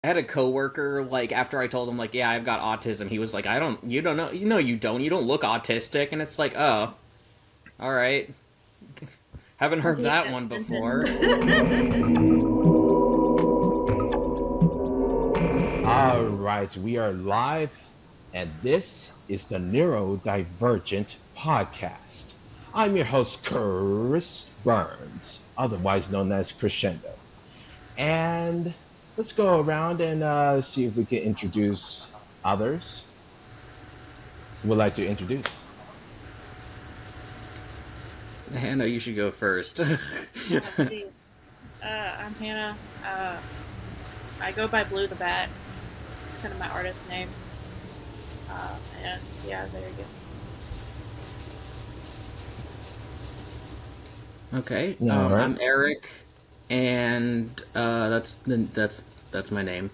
I had a coworker, like, after I told him, like, yeah, I've got autism, he was like, you don't know, you don't look autistic, and it's like, oh, alright. Haven't I heard hate that that one sentence. before. All right, we are live, and this is the Neurodivergent podcast. I'm your host, Chris Burns, otherwise known as Kriscendo. And let's go around and see if we can introduce others who would like to introduce. Hannah, you should go first. Please. I'm Hannah. I go by Bleu The Bat. It's kind of my artist name. And yeah, there you Okay, All right. I'm Eric, and that's my name.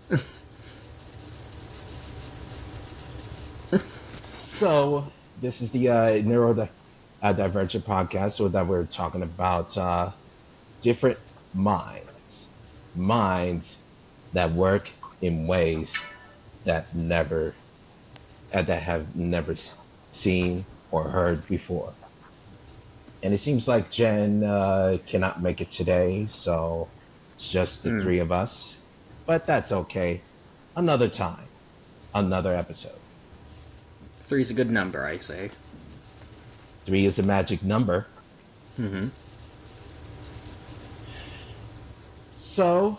So this is the Neurodivergent podcast, so that we're talking about different minds that work in ways that have never seen or heard before. And it seems like Jen cannot make it today, so it's just the Hmm. three of us. But that's okay. Another time, another episode. Three's a good number, I say. Three is a magic number. Hmm. So,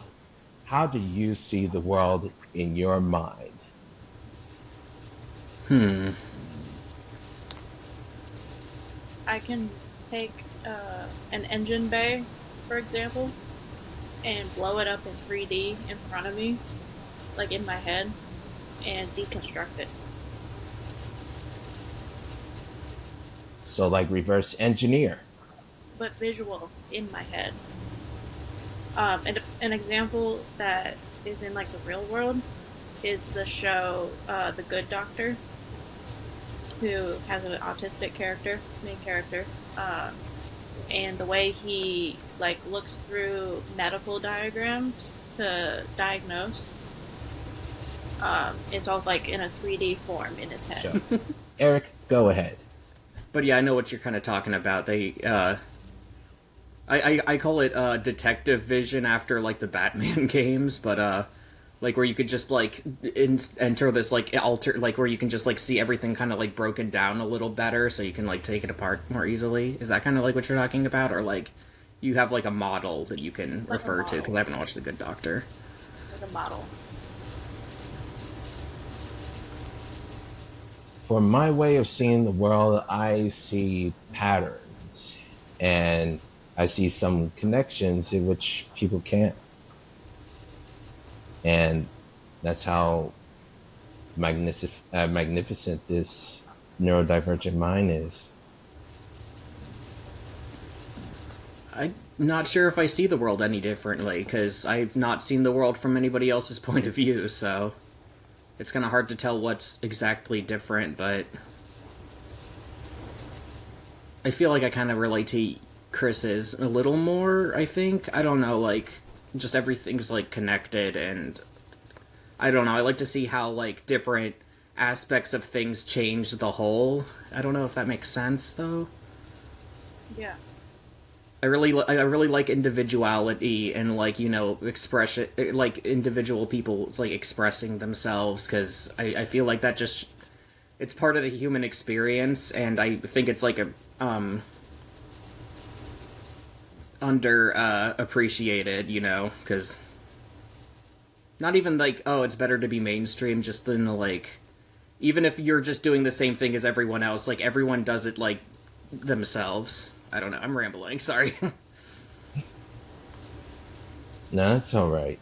how do you see the world in your mind? Hmm. I can take an engine bay, for example, and blow it up in 3D in front of me, like in my head, and deconstruct it. So, like reverse engineer. But visual in my head. And an example that is in like the real world is the show The Good Doctor, who has an autistic character, main character, and the way he like looks through medical diagrams to diagnose, it's all like in a 3D form in his head. So, Eric, go ahead. But yeah, I know what you're kind of talking about. I call it detective vision after like the Batman games, but like where you could just like enter this like alter like where you can just like see everything kind of like broken down a little better, so you can like take it apart more easily. Is that kind of like what you're talking about, or like you have like a model that you can Like a refer to? model. Because I haven't watched The Good Doctor. Like a model. For my way of seeing the world, I see patterns and I see some connections in which people can't. And that's how magnificent this neurodivergent mind is. I'm not sure if I see the world any differently because I've not seen the world from anybody else's point of view, so it's kind of hard to tell what's exactly different, but I feel like I kind of relate to Chris's a little more, I think. I don't know, like, just everything's, like, connected, and I don't know, I like to see how, like, different aspects of things change the whole. I don't know if that makes sense, though. Yeah. I really like individuality and like expression, like individual people like expressing themselves, because I feel like that just it's part of the human experience, and I think it's like a under appreciated, because not even like, oh, it's better to be mainstream, just in the like, even if you're just doing the same thing as everyone else, like everyone does it like themselves. I don't know. I'm rambling. Sorry. No, that's all right.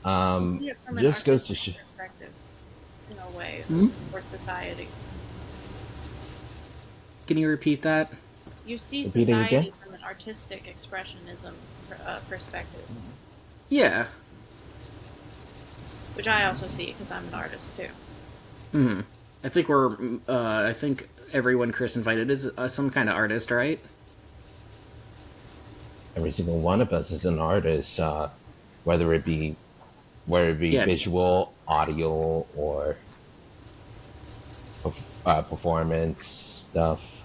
You see it from an Just goes to artistic perspective, in a way, Hmm? for society. Can you repeat that? You see repeat it again. society from an artistic expressionism perspective, Yeah. which I also see because I'm an artist too. Hmm. I think we're. I think everyone Chris invited is some kind of artist, right? Every single one of us is an artist, whether it be whether it be Yeah, it's visual, audio, or performance stuff.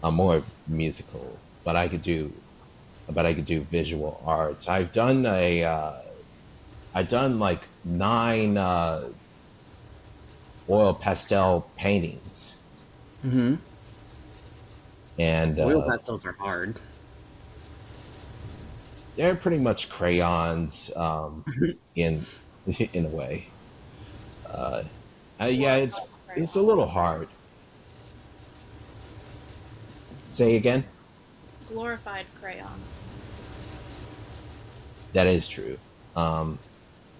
I'm more musical, but I could do visual arts. I've done like 9 oil pastel paintings, mm-hmm. and Oil pastels are hard. they're pretty much crayons, in in a way. Uh, yeah, Glorified it's a crayon. little hard. Say again. Glorified crayon. That is true. Um,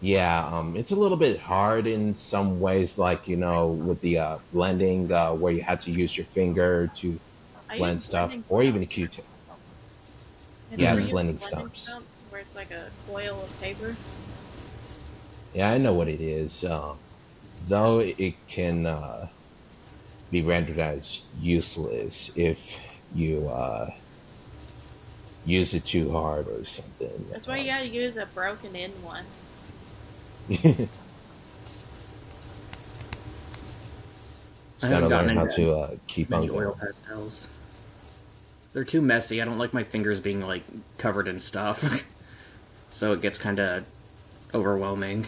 yeah, it's a little bit hard in some ways, like with the blending, where you had to use your finger to I use blend stuff, blending or even a stumps. Q-tip. Have you Yeah, ever the Mm-hmm. used a blending blending stumps. stump where it's like a coil of paper? Yeah, I know what it is. Though it can be rendered as useless if you use it too hard or something. That's why you gotta use a broken in one. Just I gotta haven't gotten learn how into to keep on many oil going. pastels. They're too messy. I don't like my fingers being like covered in stuff, so it gets kind of overwhelming.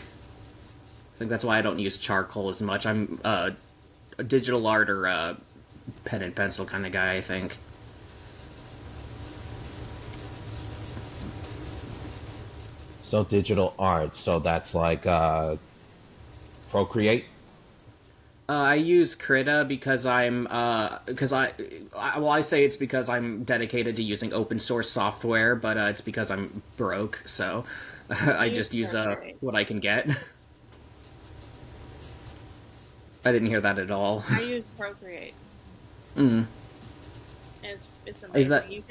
I think that's why I don't use charcoal as much. I'm a digital art or pen and pencil kind of guy, I think. So digital art. So that's like Procreate. I use Krita because I say it's because I'm dedicated to using open source software, but it's because I'm broke, so I I use just use Procreate. what I can get. I didn't hear that at all. I use Procreate. Mm. And it's Is amazing. that You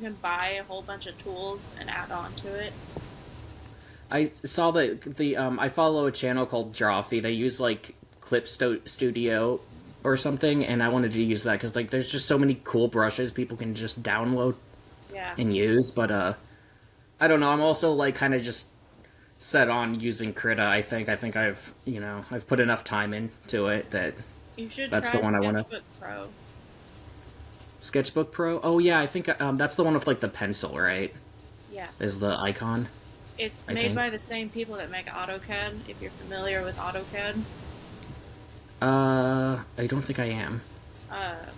can buy a whole bunch of tools and add on to it. I saw the I follow a channel called Drawfee. They use like Studio or something, and I wanted to use that because like there's just so many cool brushes people can just download Yeah. and use. But I don't know. I'm also like kind of just set on using Krita. I think I've put enough time into it that You should that's the try one I want to. Sketchbook Pro. Sketchbook Pro. Oh yeah, I think that's the one with like the pencil, right? Yeah. Is the icon? It's I made think. by the same people that make AutoCAD, if you're familiar with AutoCAD. I don't think I am. Uh,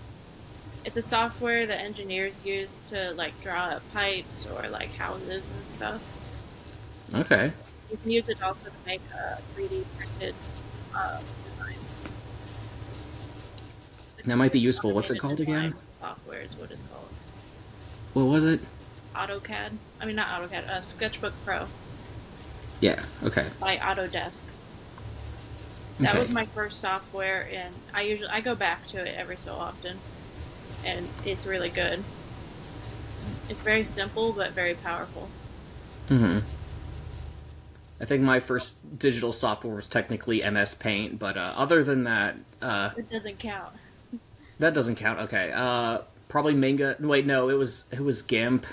it's a software that engineers use to like draw up pipes or like houses and stuff. Okay, You can use it also to make a 3D printed design. that might be It's useful. What's it automated called design again? software is what it's called. What was it? AutoCAD. I mean, not AutoCAD. Sketchbook Pro Yeah. Okay. by Autodesk. That Okay. was my first software, and I go back to it every so often, and it's really good. It's very simple but very powerful. Hmm. I think my first digital software was technically MS Paint, but other than that, It doesn't count. that doesn't count. Okay. Probably Manga. Wait, no, it was GIMP,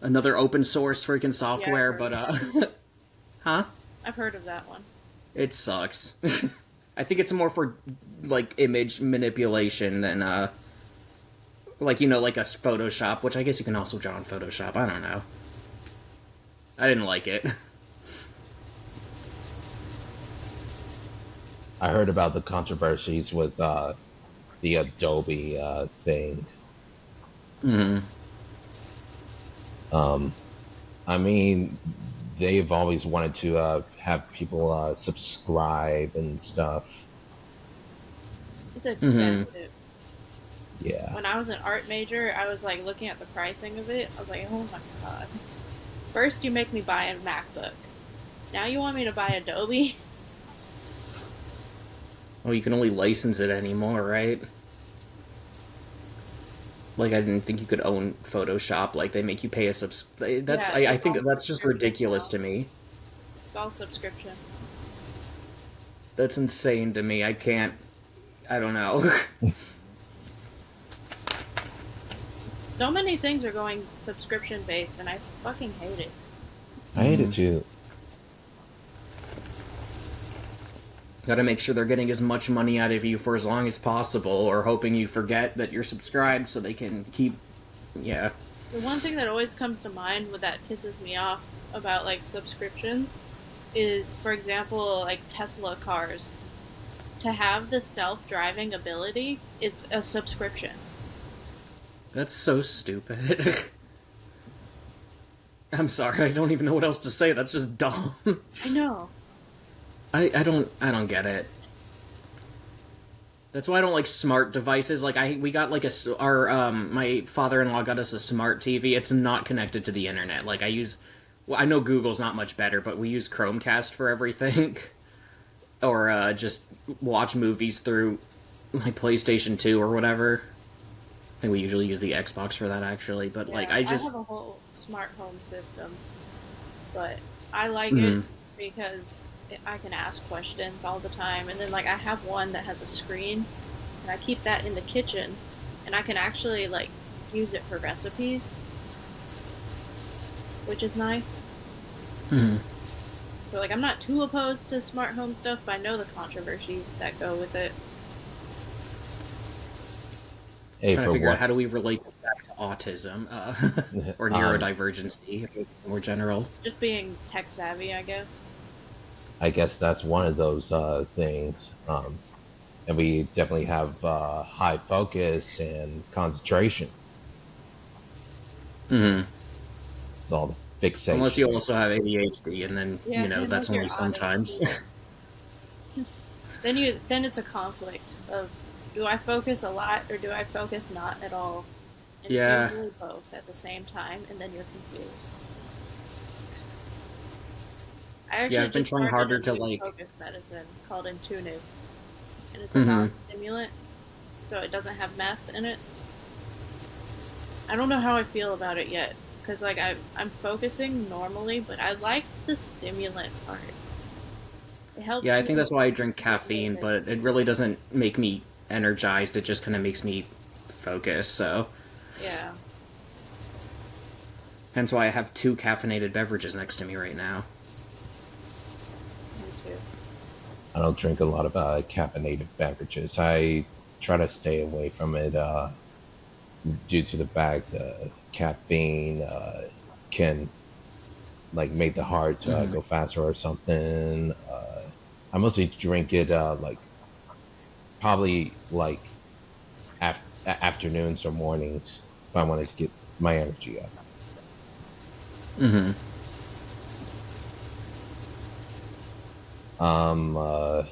another open source freaking Yeah, I've software, heard but of that. huh? I've heard of that one. It sucks. I think it's more for like image manipulation than like like a Photoshop, which I guess you can also draw in Photoshop. I don't know. I didn't like it. I heard about the controversies with the Adobe thing. Hmm. Um, I mean, they've always wanted to have people subscribe and stuff. It's Hmm. expensive. Yeah, When I was an art major, I was like looking at the pricing of it. I was like, oh my god. First, you make me buy a MacBook. Now you want me to buy Adobe? Well, you can only license it anymore, right? Like I didn't think you could own Photoshop. Like they make you pay a subs. That's Yeah, I it's think all that's just subscription ridiculous now. to me. It's all subscription. That's insane to me. I can't. I don't know. So many things are going subscription based, and I fucking hate it. I hate it too. Got to make sure they're getting as much money out of you for as long as possible, or hoping you forget that you're subscribed so they can keep. Yeah. The one thing that always comes to mind that pisses me off about like subscriptions is, for example, like Tesla cars. To have the self-driving ability, it's a subscription. That's so stupid. I'm sorry, I don't even know what else to say. That's just dumb. I know. I don't get it. That's why I don't like smart devices. Like we got like my father-in-law got us a smart TV. It's not connected to the internet. Like I know Google's not much better, but we use Chromecast for everything. Or just watch movies through my PlayStation 2 or whatever. I think we usually use the Xbox for that, actually. But Yeah, like I have a whole smart home system, but I like it because I can ask questions all the time. And then like I have one that has a screen, and I keep that in the kitchen, and I can actually like use it for recipes, which is nice. So like I'm not too opposed to smart home stuff, but I know the controversies that go with it. Hey, trying to for figure out what? how do we relate this back to autism or neurodivergency, if it's more general. Just being tech savvy, I guess. I guess that's one of those things. And we definitely have high focus and concentration. It's all the fixation. Unless you also have ADHD, and then Yeah, that's unless you're only sometimes. Then it's a conflict of, do I focus a lot or do I focus not at all? And Yeah. it's usually both at the same time, and then you're confused. I actually I've been just trying started harder a to new like. focus medicine called Intuniv, and it's a non-stimulant, so it doesn't have meth in it. I don't know how I feel about it yet, because like I'm focusing normally, but I like the stimulant part. It helps. Yeah, I think me that's why I drink caffeine, motivate. but it really doesn't make me energized. It just kind of makes me focus. So Yeah. hence why I have 2 caffeinated beverages next to me right now. Me too. I don't drink a lot of caffeinated beverages. I try to stay away from it due to the fact caffeine can like make the heart go faster or something. I mostly drink it like probably like afternoons or mornings if I wanted to get my energy up. Um, uh,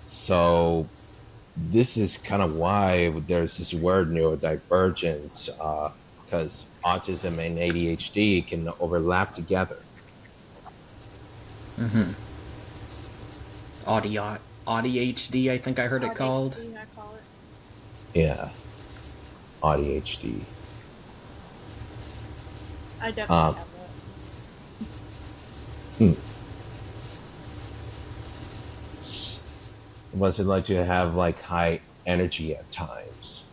so this is kind of why there's this word neurodivergence, because autism and ADHD can overlap together. ADHD, I think I heard it called. ADHD, I call it. Yeah, ADHD. I definitely Um, have hmm. What's it like to have like high energy at times?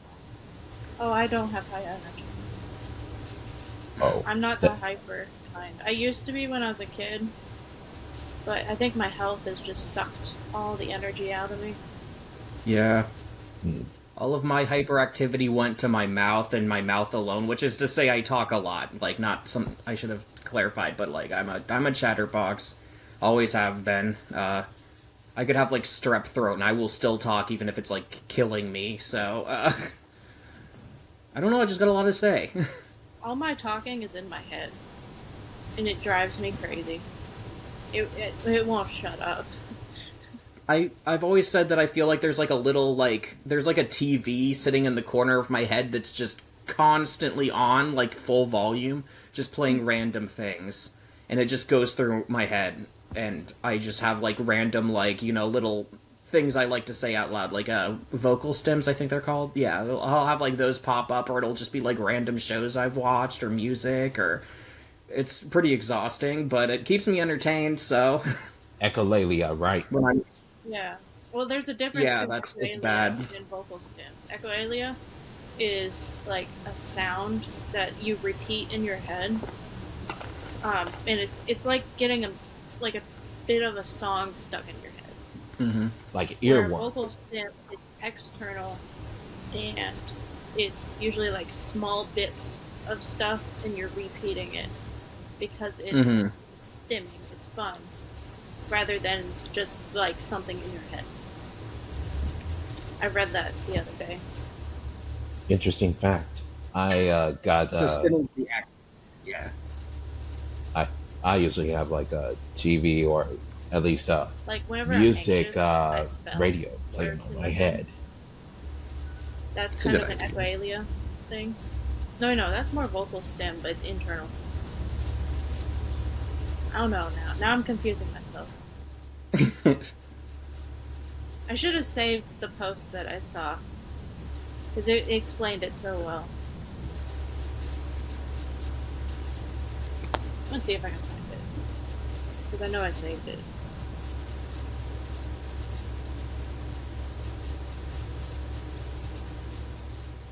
that. Oh, I don't have high energy. Oh, I'm not the that, hyper kind. I used to be when I was a kid, but I think my health has just sucked all the energy out of me. Yeah. hmm. All of my hyperactivity went to my mouth and my mouth alone, which is to say I talk a lot. Like not some I should have clarified, but like I'm a chatterbox. Always have been. I could have like strep throat and I will still talk even if it's like killing me. So I don't know, I just got a lot to say. All my talking is in my head, and it drives me crazy. It won't shut up. I've always said that I feel like there's like a little like there's like a TV sitting in the corner of my head that's just constantly on like full volume, just playing random things, and it just goes through my head, and I just have like random like little things I like to say out loud, like vocal stems I think they're called. Yeah, I'll have like those pop up, or it'll just be like random shows I've watched or music, or it's pretty exhausting, but it keeps me entertained. So Echolalia, right? when I'm Yeah. Well, there's a difference yeah, between it's echolalia bad. and vocal stems. Echolalia is like a sound that you repeat in your head, And it's like getting like a bit of a song stuck in your head. Mm-hmm. Like Where a earworm. vocal stim is external, and it's usually like small bits of stuff, and you're repeating it because it's Mm-hmm. stimming, it's fun, rather than just like something in your head. I read that the other day. Interesting fact. I got So stimming's the act. Yeah. I I usually have like a TV or at least a Like whenever I'm music anxious, I spell radio playing words on in my my head. head. That's It's a kind good of an idea. echolalia thing. No, no, that's more vocal stem, but it's internal. I don't know now. Now I'm confusing myself. I should have saved the post that I saw because it explained it so well. Let's see if I can find it because I know I saved it.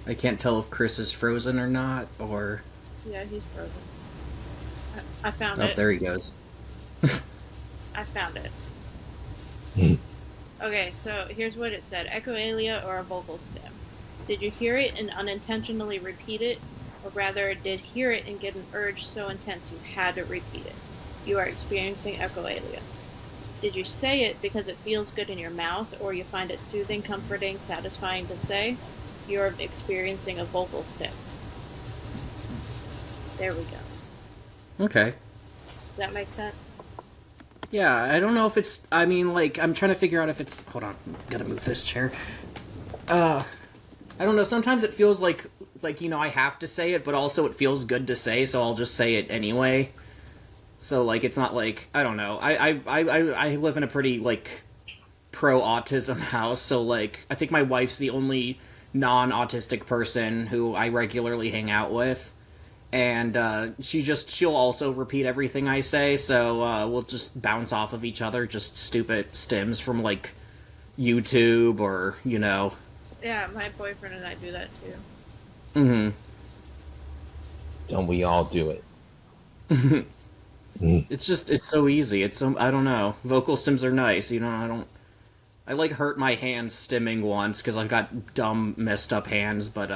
I can't tell if Kris is frozen or not, or Yeah, he's frozen. I found oh, it. there he goes. I found it. Hmm. Okay, so here's what it said: echolalia or a vocal stem. Did you hear it and unintentionally repeat it, or rather, did hear it and get an urge so intense you had to repeat it? You are experiencing echolalia. Did you say it because it feels good in your mouth, or you find it soothing, comforting, satisfying to say? You're experiencing a vocal stem. There we go. Okay. Does that make sense? Yeah, I don't know if it's. I mean, like, I'm trying to figure out if it's. Hold on, gotta move this chair. Uh, I don't know. Sometimes it feels like I have to say it, but also it feels good to say, so I'll just say it anyway. So like, it's not like I don't know. I live in a pretty like pro autism house, so like I think my wife's the only non-autistic person who I regularly hang out with, and she'll also repeat everything I say, so we'll just bounce off of each other, just stupid stims from like YouTube or Yeah, my boyfriend and I do that too. Mm-hmm. Don't we all do it? Mm. It's so easy. It's so I don't know. Vocal stims are nice. I like hurt my hands stimming once because I've got dumb messed up hands, but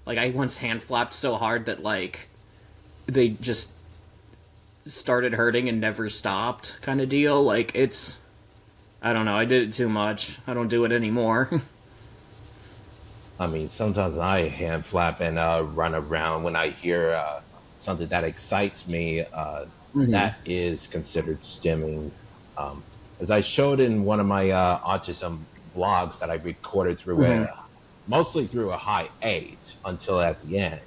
like I once hand flapped so hard that like they just started hurting and never stopped kind of deal. Like it's I don't know. I did it too much. I don't do it anymore. I mean, sometimes I hand flap and run around when I hear something that excites me. Mm-hmm. That is considered stimming. Um, as I showed in one of my autism vlogs that I recorded through Mm-hmm. mostly through a high eight until at the end.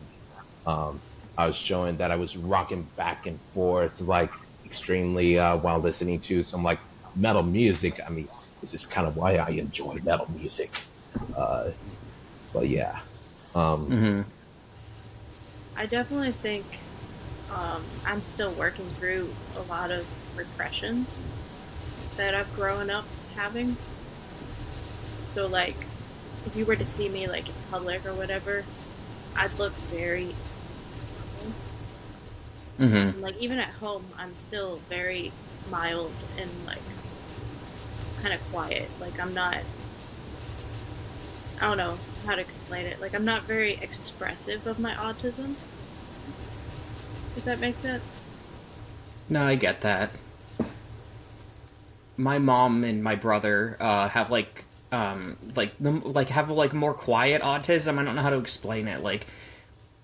Um, I was showing that I was rocking back and forth like extremely while listening to some like metal music. I mean, this is kind of why I enjoy metal music. Uh, but yeah. Um, Mm-hmm. I definitely think I'm still working through a lot of repression that I've grown up having. So, like, if you were to see me, like, in public or whatever, I'd look very normal. Mm-hmm. And, like, even at home, I'm still very mild and, like, kind of quiet. Like, I don't know how to explain it. Like, I'm not very expressive of my autism, if that makes sense. No, I get that. My mom and my brother have have like more quiet autism. I don't know how to explain it. Like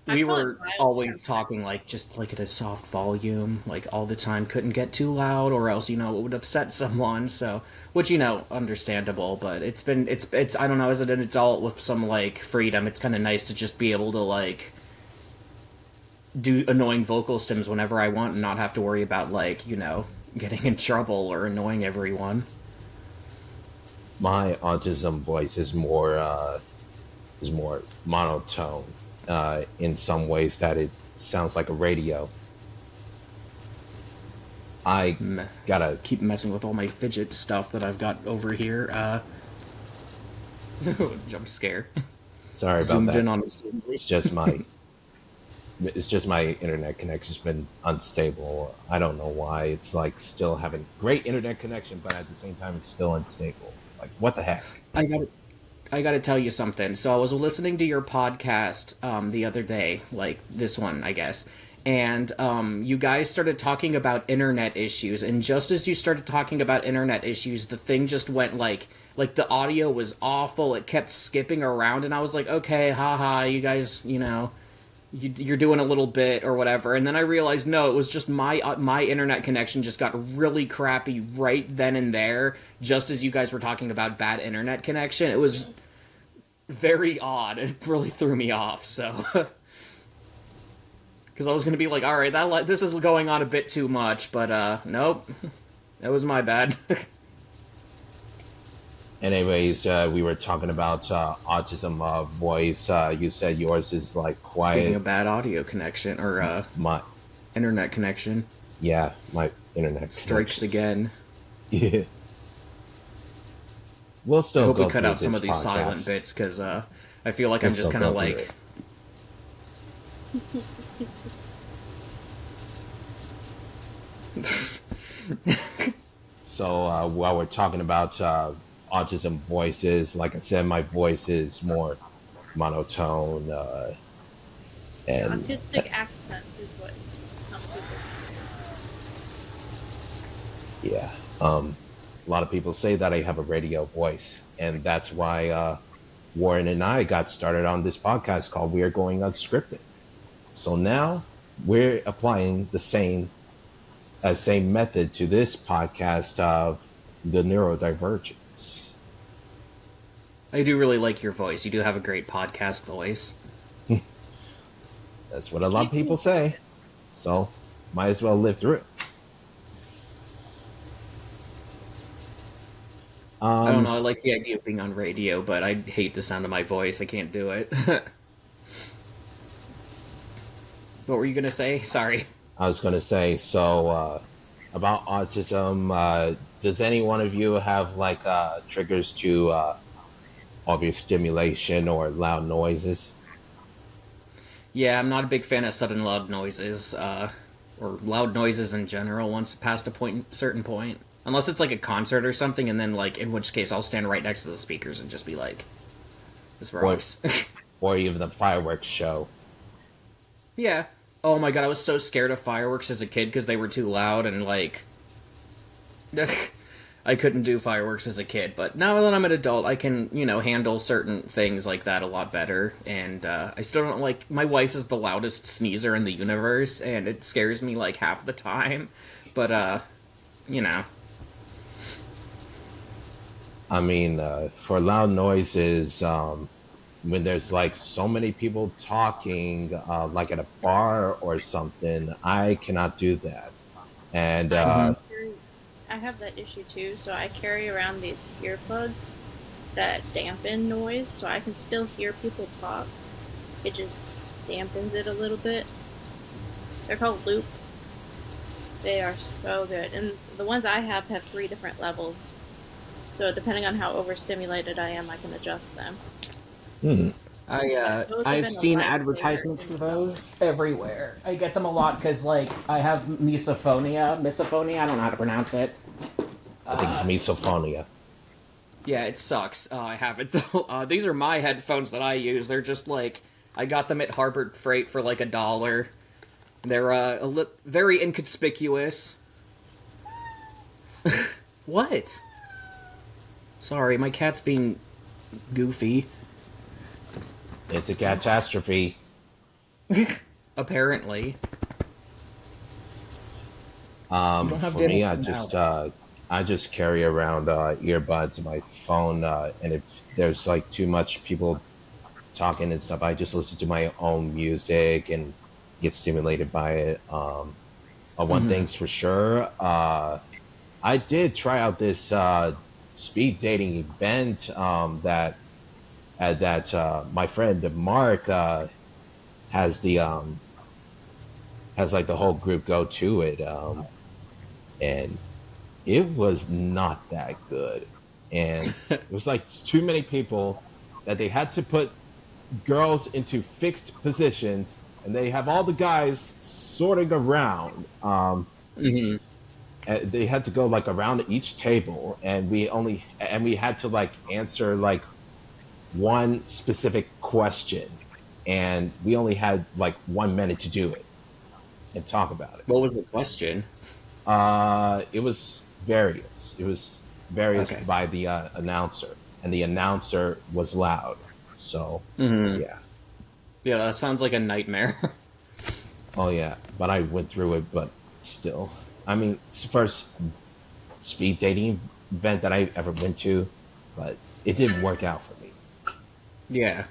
I we call it were mild always temper. talking like just like at a soft volume, like all the time, couldn't get too loud or else it would upset someone. So which understandable, but it's I don't know, as an adult with some like freedom, it's kind of nice to just be able to like do annoying vocal stems whenever I want and not have to worry about like getting in trouble or annoying everyone. my autism voice is more monotone in some ways that it sounds like a radio. I gotta Keep messing with all my fidget stuff that I've got over here. Jump scare. sorry about Zoomed that. in on assembly. It's just my It's just my internet connection's been unstable. I don't know why. It's like still having great internet connection, but at the same time, it's still unstable. Like, what the heck? I got I got to tell you something. So I was listening to your podcast the other day, like this one, I guess, and you guys started talking about internet issues. And just as you started talking about internet issues, the thing just went like the audio was awful. It kept skipping around, and I was like, okay, haha, you guys, you're doing a little bit or whatever. And then I realized no, it was just my internet connection just got really crappy right then and there, just as you guys were talking about bad internet connection. It was very odd. It really threw me off. So because I was gonna be like, all right, this is going on a bit too much, but nope, that was my bad. Anyways, we were talking about autism voice. You said yours is like quiet. Speaking of bad audio connection or My internet connection, yeah, my internet strikes connections. again. Yeah, we'll I still hope go we cut through out some this of these podcast. silent bits because I feel like We'll I'm just still kind of go through like. So while we're talking about autism voices, like I said, my voice is more monotone, and Autistic accent is what some people. yeah, a lot of people say that I have a radio voice, and that's why Warren and I got started on this podcast called "We Are Going Unscripted." So now we're applying the same method to this podcast of the neurodivergence. I do really like your voice. You do have a great podcast voice. That's what a lot of people say. So might as well live through it. I don't know. I like the idea of being on radio, but I hate the sound of my voice. I can't do it. What were you gonna say? Sorry. I was going to say, so about autism, does any one of you have like triggers to obvious stimulation or loud noises? Yeah, I'm not a big fan of sudden loud noises, or loud noises in general. Once past a certain point, unless it's like a concert or something, and then like in which case I'll stand right next to the speakers and just be like, "This rocks." Or even the fireworks show? Yeah. Oh my god, I was so scared of fireworks as a kid because they were too loud and like I couldn't do fireworks as a kid. But now that I'm an adult, I can, handle certain things like that a lot better. And I still don't like. My wife is the loudest sneezer in the universe, and it scares me like half the time. But you know. I mean, for loud noises, when there's like so many people talking, like at a bar or something, I cannot do that. And I have that issue too, so I carry around these earplugs that dampen noise, so I can still hear people talk. It just dampens it a little bit. They're called Loop. They are so good, and the ones I have 3 different levels. So depending on how overstimulated I am, I can adjust them. I've seen advertisements for those everywhere. I get them a lot because like I have misophonia. I don't know how to pronounce it. I think it's misophonia. Yeah, it sucks. I have it though. These are my headphones that I use. They're just like I got them at Harbor Freight for like $1. They're very inconspicuous. What? Sorry, my cat's being goofy. It's a catastrophe. Apparently. For me, I just carry around earbuds, my phone, and if there's like too much people talking and stuff, I just listen to my own music and get stimulated by it. One thing's for sure, I did try out this speed dating event that my friend Mark has like the whole group go to it, and it was not that good, and it was like too many people that they had to put girls into fixed positions and they have all the guys sorting around. Hmm. And they had to go like around each table, and we had to like answer like one specific question, and we only had like 1 minute to do it and talk about it. What was the question? It was various. It was various Okay. by the announcer, and the announcer was loud. So, Hmm. yeah. Yeah, that sounds like a nightmare. Oh, yeah. But I went through it, but still. I mean, it's the first speed dating event that I ever went to, but it didn't work out for me. Yeah.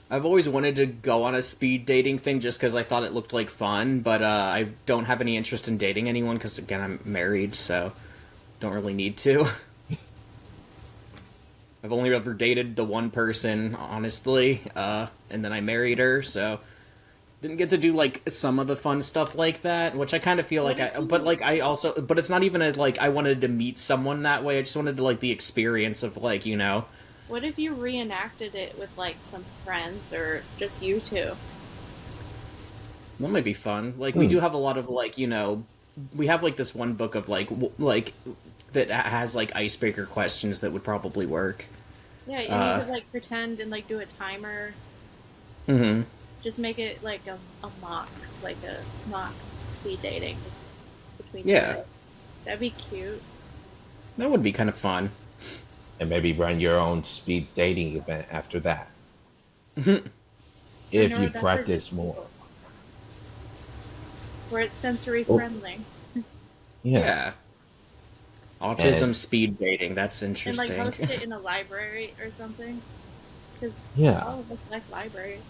I've always wanted to go on a speed dating thing just because I thought it looked like fun, but I don't have any interest in dating anyone because, again, I'm married, so don't really need to. I've only ever dated the one person, honestly, and then I married her, so didn't get to do like some of the fun stuff like that, which I kind of feel What like if but you like I also, but it's not even as like I wanted to meet someone that way. I just wanted to like the experience of like, what if you reenacted it with like some friends or just you two? that might be fun. Like we Hmm. do have a lot of like, we have like this one book of like like that has like icebreaker questions that would probably work. Yeah, and you Uh, could like pretend and like do a timer. hmm. Just make it like like a mock speed dating between you Yeah, guys. That'd be cute. that would be kind of fun. And maybe run your own speed dating event after that, For if you neurodivergent practice more. people, where it's sensory Oh, friendly. yeah. Yeah, autism And speed dating. That's And like interesting. host it in a library or something. Because yeah. all of us like libraries.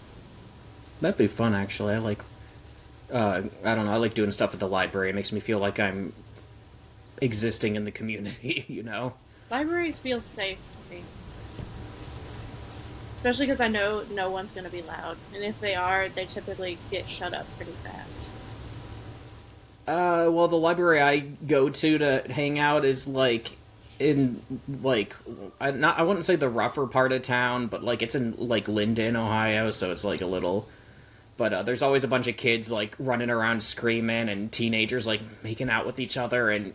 That'd be fun, actually. I like I don't know. I like doing stuff at the library. It makes me feel like I'm existing in the community. Libraries feel safe to me. Especially because I know no one's going to be loud. And if they are, they typically get shut up pretty fast. Well, the library I go to hang out is like in like I wouldn't say the rougher part of town, but like it's in like Linden, Ohio, so it's like a little. But there's always a bunch of kids like running around screaming and teenagers like making out with each other and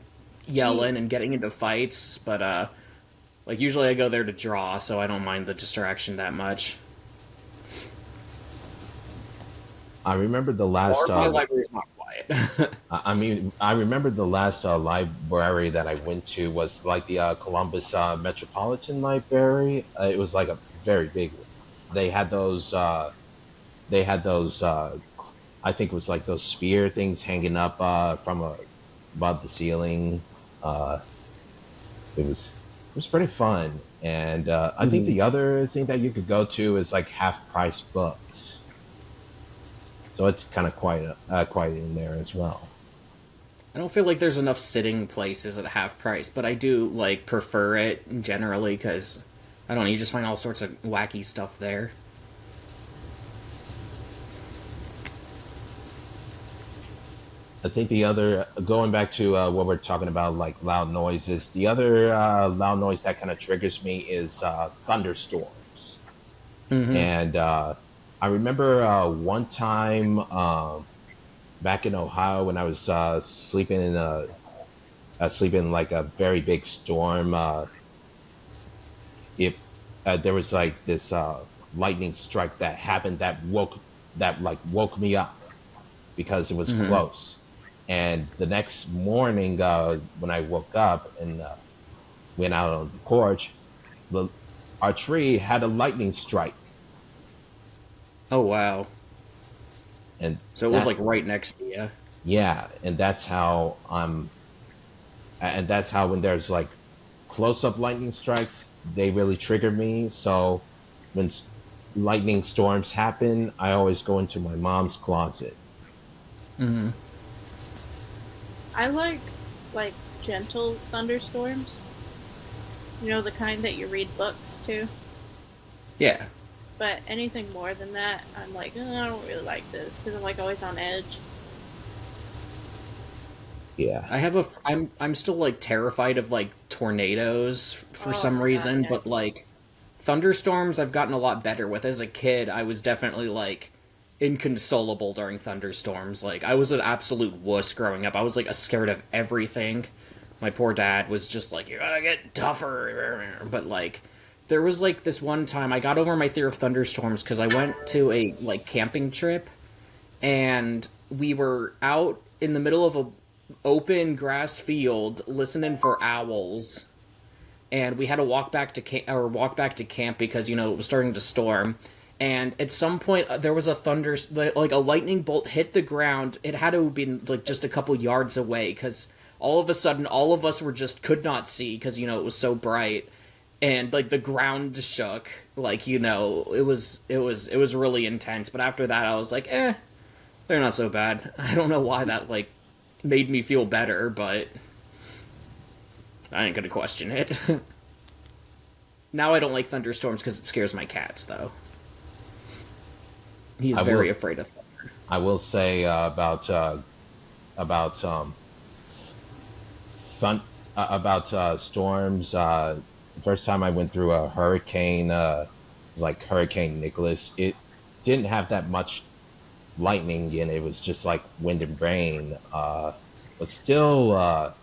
Gee, yelling and getting into fights. But like usually I go there to draw, so I don't mind the distraction that much. I remember the last. My library's not quiet. I mean, I remember the last library that I went to was like the Columbus Metropolitan Library. It was like a very big one. They had those. They had those. I think it was like those spear things hanging up from above the ceiling. Uh, it was pretty fun, and I think Mhm. the other thing that you could go to is like half price books. So it's kind of quiet in there as well. I don't feel like there's enough sitting places at half price, but I do like prefer it generally because I don't know, you just find all sorts of wacky stuff there. I think the other, going back to what we're talking about, like loud noises, the other loud noise that kind of triggers me is thunderstorms. Mm-hmm. And I remember one time back in Ohio when I was sleeping in like a very big storm. It There was like this lightning strike that happened that woke me up because it was Mm-hmm. close. And the next morning, when I woke up and went out on the porch, the, our tree had a lightning strike, Oh wow! and So it was that, like right next to you. yeah, and that's how when there's like close-up lightning strikes, they really trigger me. So when lightning storms happen, I always go into my mom's closet. Mm-hmm. I like gentle thunderstorms. You know, the kind that you read books to. Yeah, But anything more than that, I'm like, I don't really like this because I'm like always on edge. Yeah. I have I'm still like terrified of like tornadoes for Oh some my god, reason, yeah. but like thunderstorms I've gotten a lot better with. As a kid, I was definitely like inconsolable during thunderstorms. Like, I was an absolute wuss growing up. I was like scared of everything. My poor dad was just like, you gotta get tougher. But like, there was like this one time I got over my fear of thunderstorms because I went to a like camping trip, and we were out in the middle of a open grass field listening for owls, and we had to walk back to camp because it was starting to storm. And at some point, there was a like a lightning bolt hit the ground. It had to have been like just a couple yards away because all of a sudden, all of us were just could not see because it was so bright, and like the ground shook. Like it was really intense. But after that, I was like, they're not so bad. I don't know why that like made me feel better, but I ain't gonna question it. Now I don't like thunderstorms because it scares my cats, though. He's very afraid of thunder. I will say about storms. The first time I went through a hurricane, like Hurricane Nicholas, it didn't have that much lightning in it. It was just like wind and rain, but still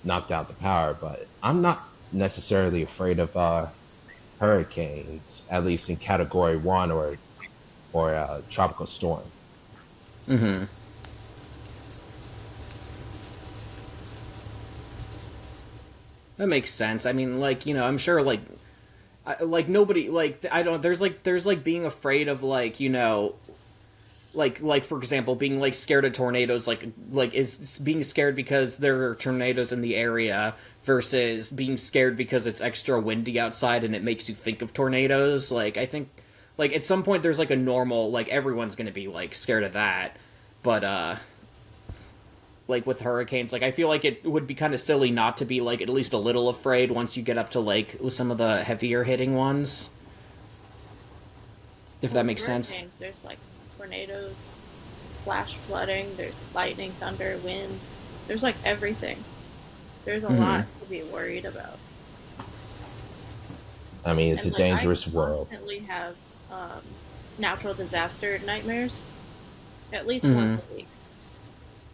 knocked out the power. But I'm not necessarily afraid of hurricanes, at least in Category 1 or a tropical storm. Mm-hmm. That makes sense. I mean, like, I'm sure, like nobody, like, I don't, there's like being afraid of, like, like for example, being like scared of tornadoes, like is being scared because there are tornadoes in the area versus being scared because it's extra windy outside and it makes you think of tornadoes. Like, I think, like, at some point there's like a normal, like, everyone's gonna be like scared of that, but like with hurricanes, like, I feel like it would be kind of silly not to be like at least a little afraid once you get up to like some of the heavier hitting ones, if that makes sense. There's like tornadoes, flash flooding, there's lightning, thunder, wind. There's like everything. There's a lot to be worried about. I mean, it's a dangerous world. I constantly have natural disaster nightmares at least once a week.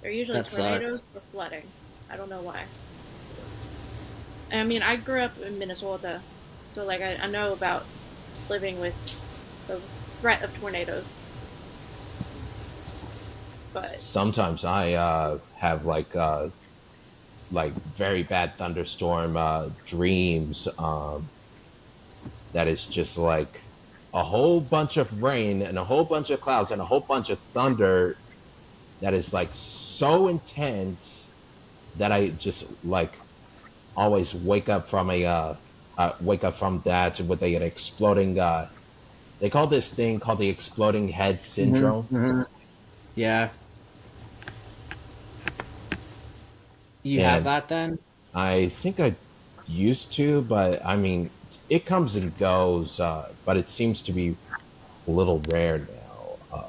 They're usually tornadoes or flooding. I don't know why. I mean, I grew up in Minnesota, so like I know about living with the threat of tornadoes. But sometimes I have like very bad thunderstorm dreams. That is just like a whole bunch of rain and a whole bunch of clouds and a whole bunch of thunder. That is like so intense that I just like always wake up from that with an exploding. They call this thing called the exploding head syndrome. Mm-hmm. Yeah. You have that then? I think I used to, but I mean, it comes and goes, but it seems to be a little rare now.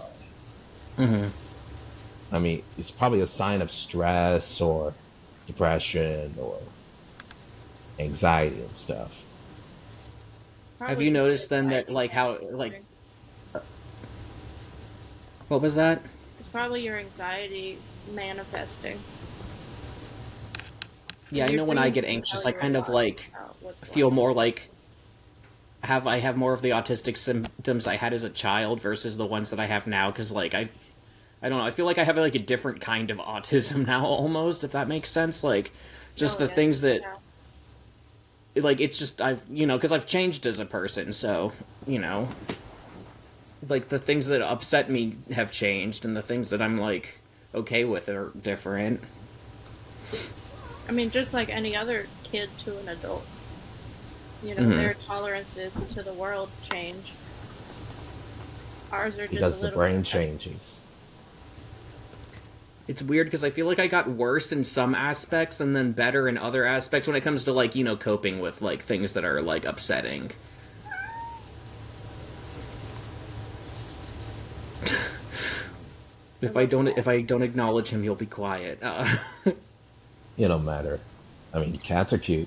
I mean, it's probably a sign of stress or depression or anxiety and stuff. Have you noticed then that, like, how, like, what was that? It's probably your anxiety manifesting. Yeah, I know when I get anxious, I kind of like feel more like I have more of the autistic symptoms I had as a child versus the ones that I have now. Because like I don't know, I feel like I have like a different kind of autism now, almost, if that makes sense. Like just things that, like, it's just because I've changed as a person, so like the things that upset me have changed, and the things that I'm like okay with are different. I mean, just like any other kid to an adult, their tolerances to the world change. Ours are just because the brain changes. It's weird because I feel like I got worse in some aspects and then better in other aspects when it comes to like coping with like things that are like upsetting. If I don't acknowledge him, he'll be quiet. It don't matter. I mean, cats are cute.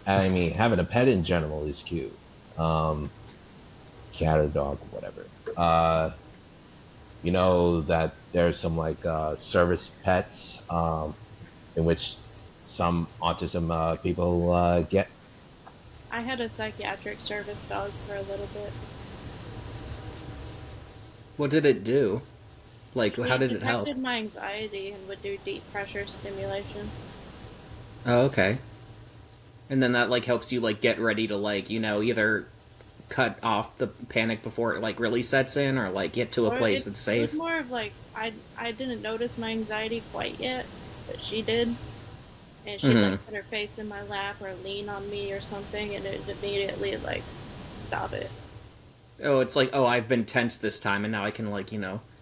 I mean, having a pet in general is cute. Cat or dog or whatever. You know that there's some like service pets in which some autism people get. I had a psychiatric service dog for a little bit. What did it do? Like, how He did it help? detected my anxiety and would do deep pressure stimulation. Oh, okay. And then that like helps you like get ready to like either cut off the panic before it like really sets in, or like get to a Or place that's it was safe. more of like I didn't notice my anxiety quite yet, but she did. And she'd Hmm. like put her face in my lap or lean on me or something, and it immediately like stop it. Oh, it's like, oh, I've been tense this time, and now I can like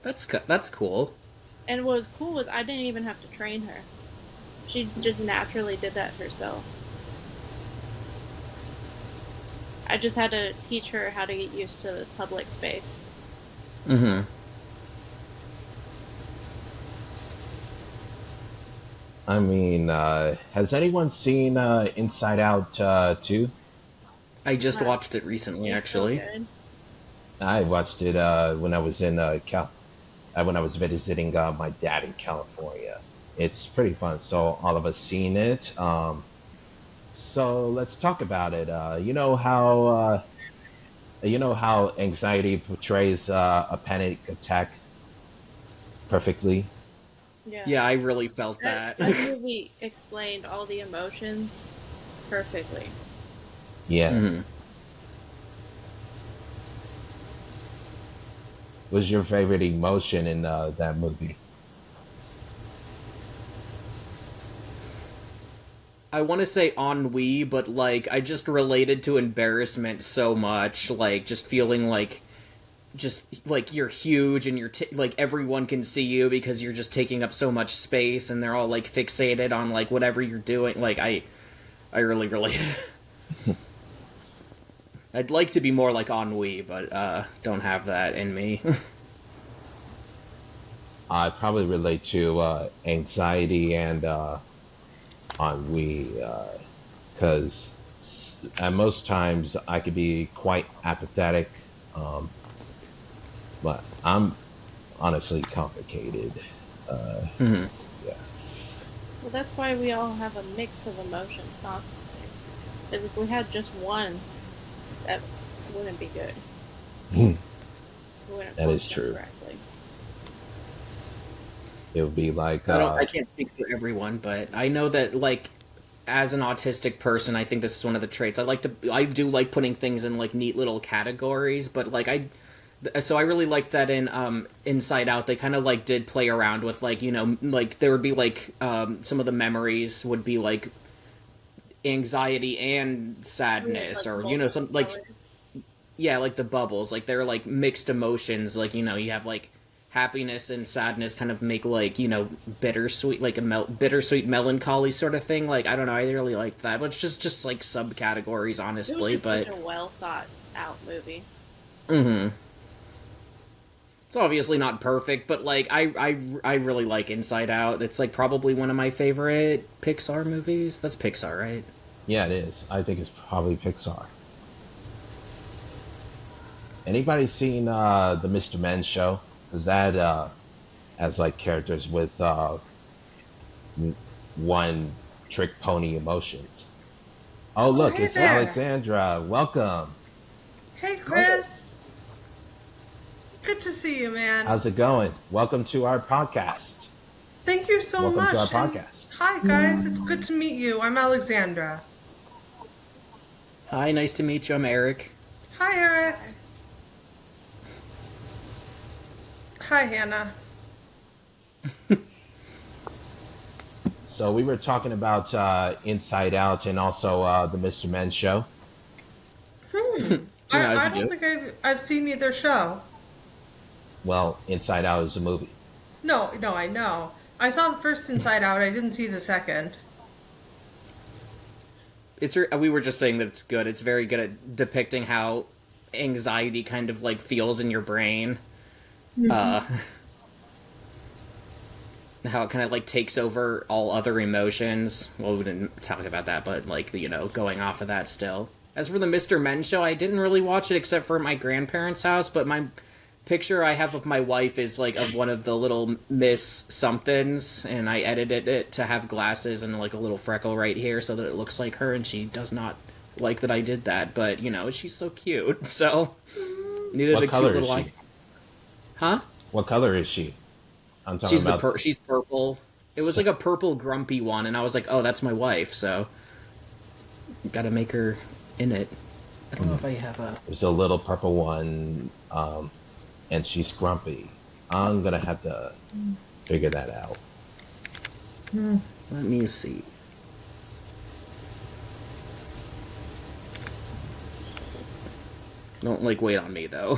that's cool. And what was cool was I didn't even have to train her. She just naturally did that herself. I just had to teach her how to get used to the public space. Hmm. I mean, has anyone seen Inside Out 2? I just Uh, watched it recently, it's so actually. good. I watched it when I was in when I was visiting my dad in California. It's pretty fun. So all of us seen it. So let's talk about it. You know how anxiety portrays a panic attack perfectly. Yeah. Yeah, I really felt That that. that movie explained all the emotions perfectly. Yeah. Hmm. What's your favorite emotion in that movie? I want to say ennui, but like I just related to embarrassment so much, like just feeling like just like you're huge and like everyone can see you because you're just taking up so much space, and they're all like fixated on like whatever you're doing. Like I really related. I'd like to be more like ennui, but don't have that in me. I probably relate to anxiety and ennui because at most times I could be quite apathetic, um, but I'm honestly complicated. Uh, Mhm. yeah. Well, that's why we all have a mix of emotions constantly. Because if we had just one, that wouldn't be good. We wouldn't That is function true. correctly. It would be like, I can't speak for everyone, but I know that like as an autistic person, I think this is one of the traits. I do like putting things in like neat little categories, but like so I really liked that in Inside Out they kind of like did play around with like like there would be like some of the memories would be like anxiety and We had sadness, like or some multiple like colors. yeah, like the bubbles, like they're like mixed emotions, like you have like happiness and sadness kind of make like bittersweet, like a bittersweet melancholy sort of thing. Like I don't know, I really liked that, but it's just like subcategories It was honestly. just such But a well thought out movie. hmm it's obviously not perfect, but like I really like Inside Out. It's like probably one of my favorite Pixar movies. That's Pixar, right? yeah, it is. I think it's probably Pixar. Anybody seen the Mr. Men show? Because that has like characters with w- one trick pony emotions. Oh, Oh, look, hey it's there. Alexandra. Welcome. Hey, Chris. Good to see you, man. How's it going? Welcome to our podcast. Thank you so Welcome to our much. And podcast. hi, guys. It's good to meet you. I'm Alexandra. Hi, nice to meet you. I'm Eric. Hi, Eric. Hi, Hannah. So we were talking about Inside Out and also the Mr. Men show. Hmm. Yeah, as I you don't do. think I've seen either show. Well, Inside Out is a movie. No, I know. I saw the first Inside Out. I didn't see the second. We were just saying that it's good. It's very good at depicting how anxiety kind of like feels in your brain. Uh, how it kind of like takes over all other emotions. Well, we didn't talk about that, but like going off of that still. As for the Mr. Men show, I didn't really watch it except for at my grandparents' house, but picture I have of my wife is like of one of the little Miss somethings, and I edited it to have glasses and like a little freckle right here so that it looks like her, and she does not like that I did that, but you know, she's so cute, so needed What a color cute is little she? Huh? What color is she? I'm talking She's about. she's purple. It was like a purple grumpy one, and I was like, oh, that's my wife, so gotta make her in it. I don't know if I have a. There's a little purple one, and she's grumpy. I'm gonna have to figure that out. Let me see. Don't like wait on me though.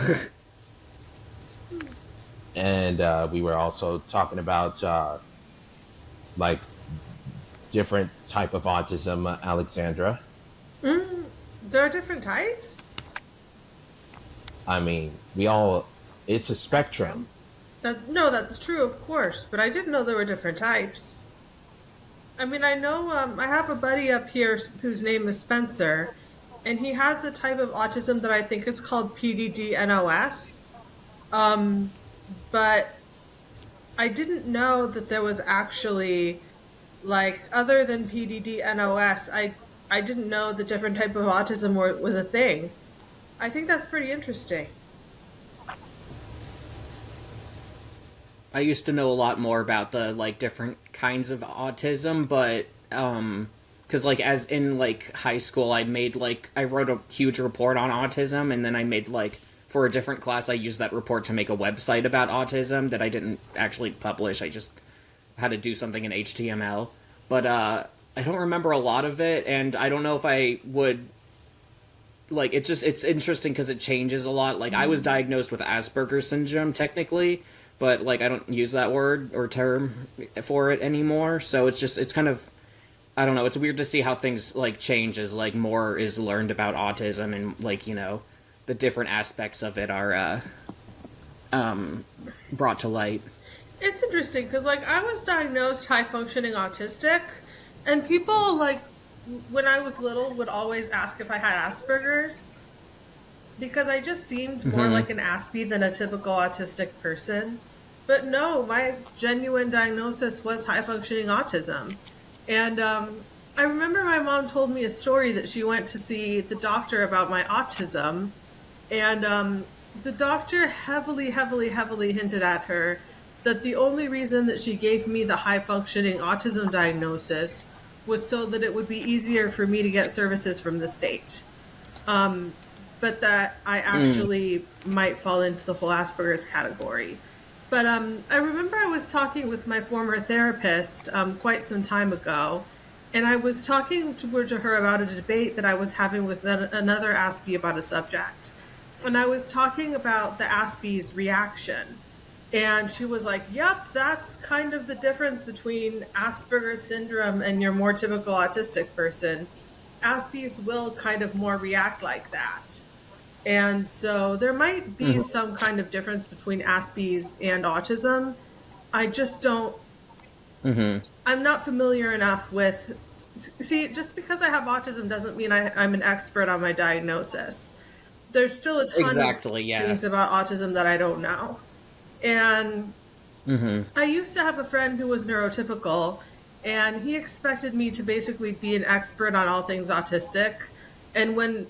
And we were also talking about like different type of autism, Alexandra. There are different types? I mean, it's a spectrum. No, that's true, of course, but I didn't know there were different types. I mean, I know I have a buddy up here whose name is Spencer, and he has a type of autism that I think is called PDD-NOS. But I didn't know that there was actually, like, other than PDD-NOS, I didn't know the different type of autism was a thing. I think that's pretty interesting. I used to know a lot more about the like different kinds of autism, but because like as in like high school, I wrote a huge report on autism, and then I made like for a different class, I used that report to make a website about autism that I didn't actually publish. I just had to do something in HTML, but I don't remember a lot of it, and I don't know if I would. Like, it's interesting because it changes a lot. Like, I was diagnosed with Asperger's syndrome, technically, but, like, I don't use that word or term for it anymore, so it's kind of, I don't know, it's weird to see how things, like, change as, like, more is learned about autism and, like, you know, the different aspects of it are, brought to light. It's interesting because, like, I was diagnosed high-functioning autistic, and people, like, when I was little, would always ask if I had Asperger's, because I just seemed more like an Aspie than a typical autistic person. But no, my genuine diagnosis was high-functioning autism. And I remember my mom told me a story that she went to see the doctor about my autism, and the doctor heavily hinted at her that the only reason that she gave me the high-functioning autism diagnosis was so that it would be easier for me to get services from the state. But that I actually might fall into the whole Asperger's category. But I remember I was talking with my former therapist quite some time ago, and I was talking to her about a debate that I was having with another Aspie about a subject. And I was talking about the Aspie's reaction. And she was like, yep, that's kind of the difference between Asperger's syndrome and your more typical autistic person. Aspies will kind of more react like that. And so there might be some kind of difference between Aspies and autism. I just don't, I'm not familiar enough with, see, just because I have autism doesn't mean I'm an expert on my diagnosis. There's still a ton of things about autism that I don't know. And I used to have a friend who was neurotypical, and he expected me to basically be an expert on all things autistic. And when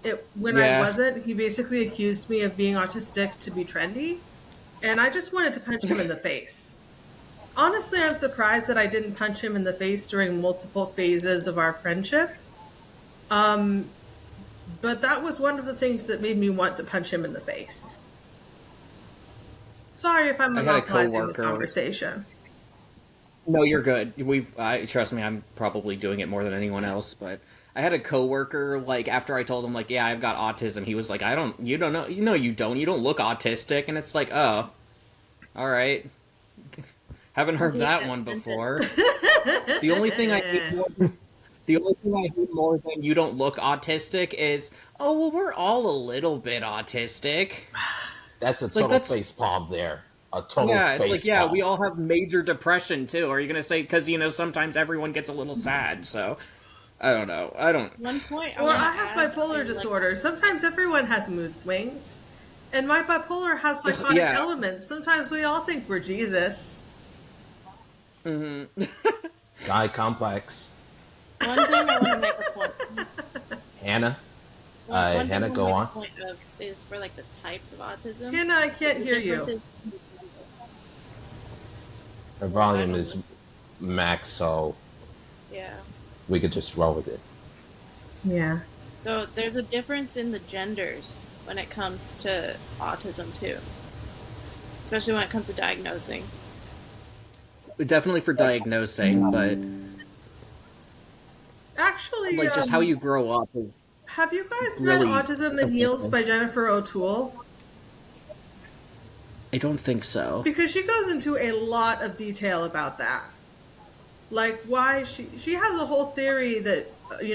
I wasn't, he basically accused me of being autistic to be trendy. And I just wanted to punch him in the face. Honestly, I'm surprised that I didn't punch him in the face during multiple phases of our friendship. But that was one of the things that made me want to punch him in the face. Sorry if I'm monopolizing the conversation. No, you're good. Trust me, I'm probably doing it more than anyone else, but I had a coworker, like, after I told him, like, yeah, I've got autism, he was like, you don't know, you don't look autistic, and it's like, oh, alright. Haven't heard that one before. The only thing I hate more than you don't look autistic is, oh, well, we're all a little bit autistic. That's a total face palm there. A total it's like, palm. we all have major depression, too. Are you going to say, because, sometimes everyone gets a little sad, so, I don't know. One point, I have bipolar disorder. Sometimes everyone has mood swings. And my bipolar has psychotic Yeah. elements. Sometimes we all think we're Jesus. Guy complex. One thing I want to make a point. Hannah. One thing Hannah, I go want on. to make a point of is for like the types of autism. Hannah, I can't The hear you. differences- Her volume is max, so Yeah. we could just roll with it. Yeah. So there's a difference in the genders when it comes to autism too, especially when it comes to diagnosing. Definitely for diagnosing, but Actually, like just how you grow up is have you guys really read Autism in Heels by Jennifer O'Toole? I don't think so. Because she goes into a lot of detail about that. Like why she has a whole theory that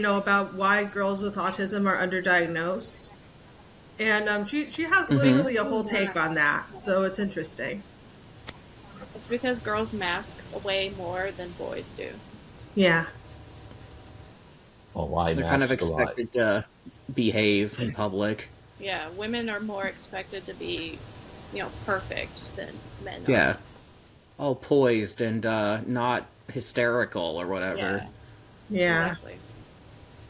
about why girls with autism are underdiagnosed. And she has literally a whole take on that. So it's interesting. It's because girls mask way more than boys do. Yeah. Oh, why They're kind of mask a lot? expected to behave in public. Yeah, women are more expected to be, perfect than men are. Yeah. All poised and not hysterical or whatever. Yeah, Yeah. exactly.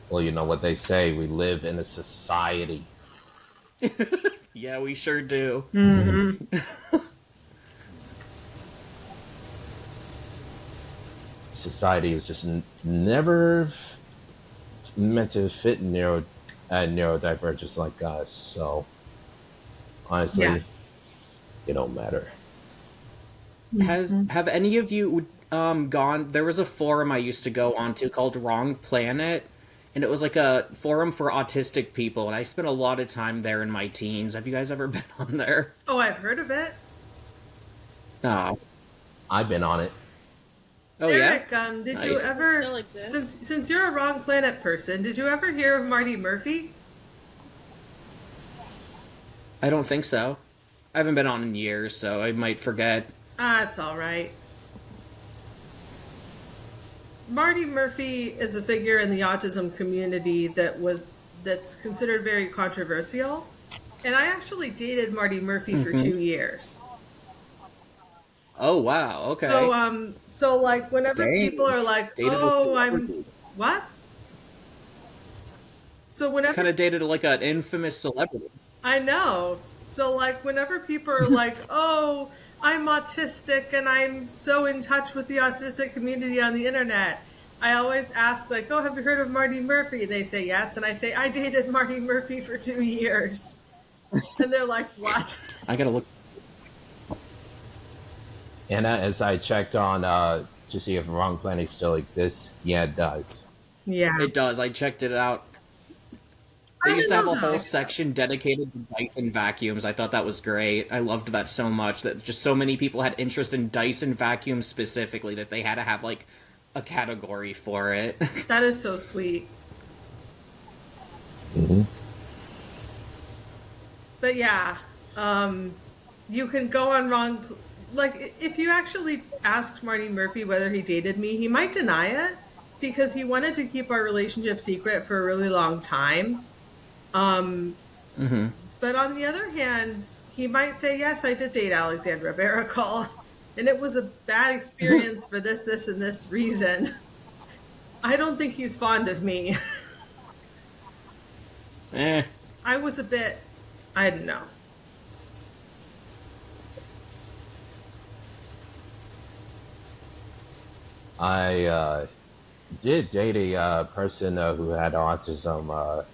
Well, you know what they say. We live in a society. Yeah, we sure do. Society is just never meant to fit neurodivergents like us. So, honestly, Yeah. it don't matter. Have any of you gone? There was a forum I used to go onto called Wrong Planet, and it was like a forum for autistic people, and I spent a lot of time there in my teens. Have you guys ever been on there? Oh, I've heard of it. Oh, I've been on it. oh yeah. Eric, did you Nice. ever, It still exists. since you're a Wrong Planet person, did you ever hear of Marty Murphy? I don't think so. I haven't been on in years, so I might forget. Ah, it's all right. Marty Murphy is a figure in the autism community that's considered very controversial. And I actually dated Marty Murphy for 2 years. Oh wow. Okay. So like whenever Dang. people are like, Dated a "Oh, celebrity. what?" So whenever Kind of dated like an infamous celebrity. I know. So, like, whenever people are like, "Oh, I'm autistic and I'm so in touch with the autistic community on the internet," I always ask, like, "Oh, have you heard of Marty Murphy?" They say yes. And I say, "I dated Marty Murphy for 2 years." And they're like, "What?" I gotta look. And as I checked on to see if Wrong Planet still exists, yeah, it does. Yeah. It does. I checked it out. They I used to have know a whole that. section dedicated to Dyson vacuums. I thought that was great. I loved that so much that just so many people had interest in Dyson vacuums specifically that they had to have like a category for it. That is so sweet. But yeah, you can go on wrong. Like, if you actually asked Marty Murphy whether he dated me, he might deny it because he wanted to keep our relationship secret for a really long time. But on the other hand, he might say, "Yes, I did date Alexandra Baracol, and it was a bad experience for this, and this reason." I don't think he's fond of me. Eh. I was a bit, I don't know. I did date a person who had autism,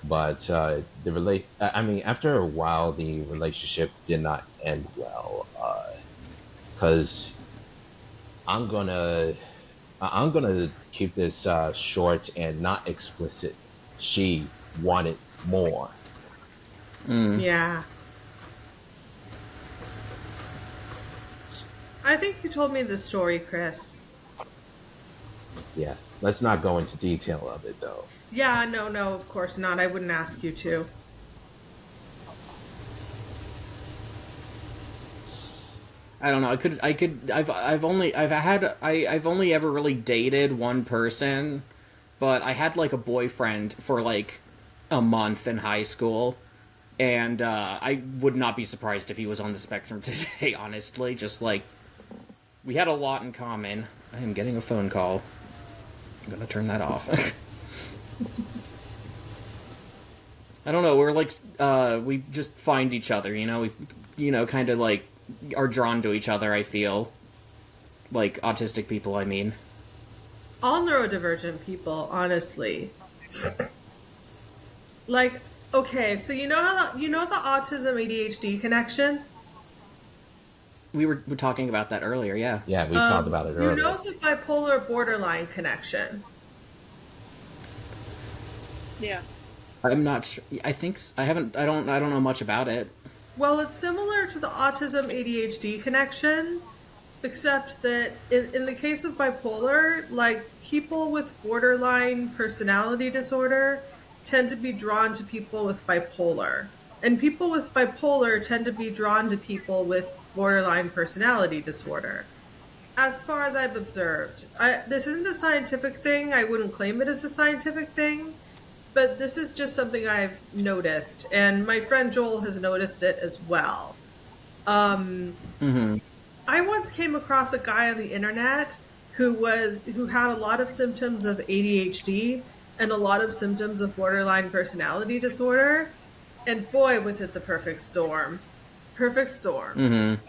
but after a while, the relationship did not end well. Because I'm gonna keep this short and not explicit. She wanted more. Yeah. I think you told me this story, Kris. Yeah, let's not go into detail of it though. Yeah, no, of course not. I wouldn't ask you to. I don't know. I've only ever really dated one person, but I had like a boyfriend for like a month in high school. And I would not be surprised if he was on the spectrum today, honestly. Just like, we had a lot in common. I am getting a phone call. I'm gonna turn that off. I don't know, we're like, we just find each other, you know? We, kind of like, are drawn to each other, I feel. Like, autistic people, I mean. All neurodivergent people, honestly. Like, okay, so you know the autism ADHD connection? We were talking about that earlier, yeah. Yeah, we talked about it earlier. You know the bipolar borderline connection? Yeah. I'm not sure. I think I don't know much about it. Well, it's similar to the autism ADHD connection, except that in the case of bipolar, like people with borderline personality disorder tend to be drawn to people with bipolar. And people with bipolar tend to be drawn to people with borderline personality disorder. As far as I've observed, this isn't a scientific thing. I wouldn't claim it as a scientific thing. But this is just something I've noticed, and my friend Joel has noticed it as well. I once came across a guy on the internet who had a lot of symptoms of ADHD and a lot of symptoms of borderline personality disorder, and boy, was it the perfect storm. Perfect storm.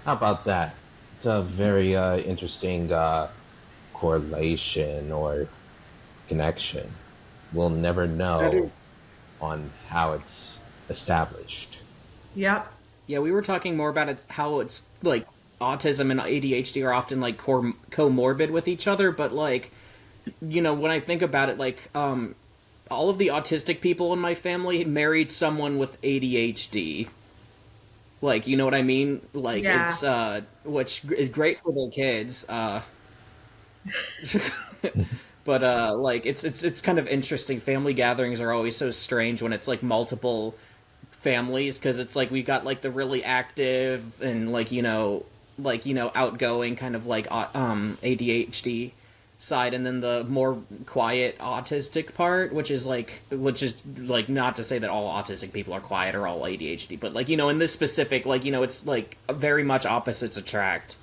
How about that? It's a very interesting correlation or connection. We'll never know on how it's established. Yep. Yeah, we were talking more about how it's like autism and ADHD are often like comorbid with each other, but like, when I think about it, like all of the autistic people in my family married someone with ADHD. Like, you know what I mean? Like, Yeah. it's which is great for their kids. But like it's kind of interesting. Family gatherings are always so strange when it's like multiple families, because it's like we got like the really active and like outgoing kind of like ADHD side, and then the more quiet autistic part, which is like not to say that all autistic people are quiet or all ADHD, but like in this specific, like it's like very much opposites attract.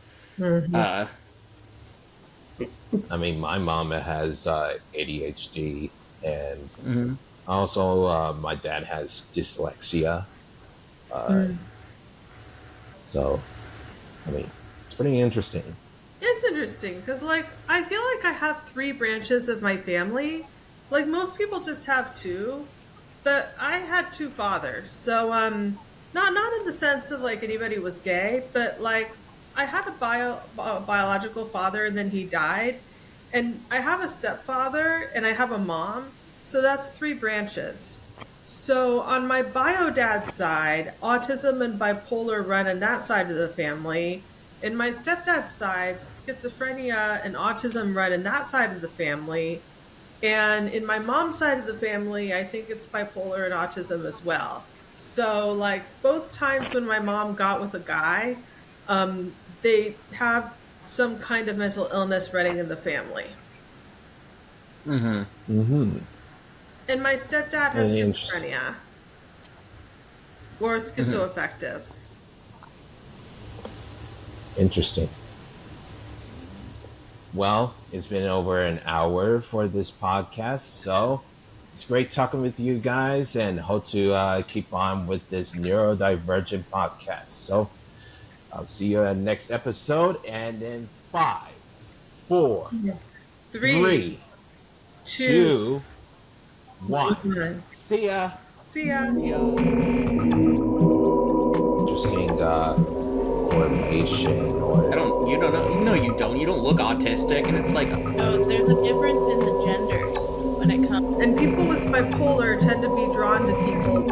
I mean, my mom has ADHD, and also my dad has dyslexia. So, I mean, it's pretty interesting. It's interesting because, like, I feel like I have 3 branches of my family. Like, most people just have 2, but I had 2 fathers. So, not in the sense of like anybody was gay, but like I had a biological father and then he died, and I have a stepfather and I have a mom. So that's 3 branches. So on my bio dad's side, autism and bipolar run in that side of the family. In my stepdad's side, schizophrenia and autism run in that side of the family. And in my mom's side of the family, I think it's bipolar and autism as well. So like both times when my mom got with a guy, they have some kind of mental illness running in the family. And my stepdad has schizophrenia or schizoaffective. Interesting. Well, it's been over an hour for this podcast, so it's great talking with you guys, and hope to keep on with this neurodivergent podcast. So I'll see you at the next episode, and in 5, 4, 3, 2, 1. See ya. See ya. Interesting correlation, or You don't look autistic, and it's like, So there's a difference in the genders when it comes. And people with bipolar tend to be drawn to people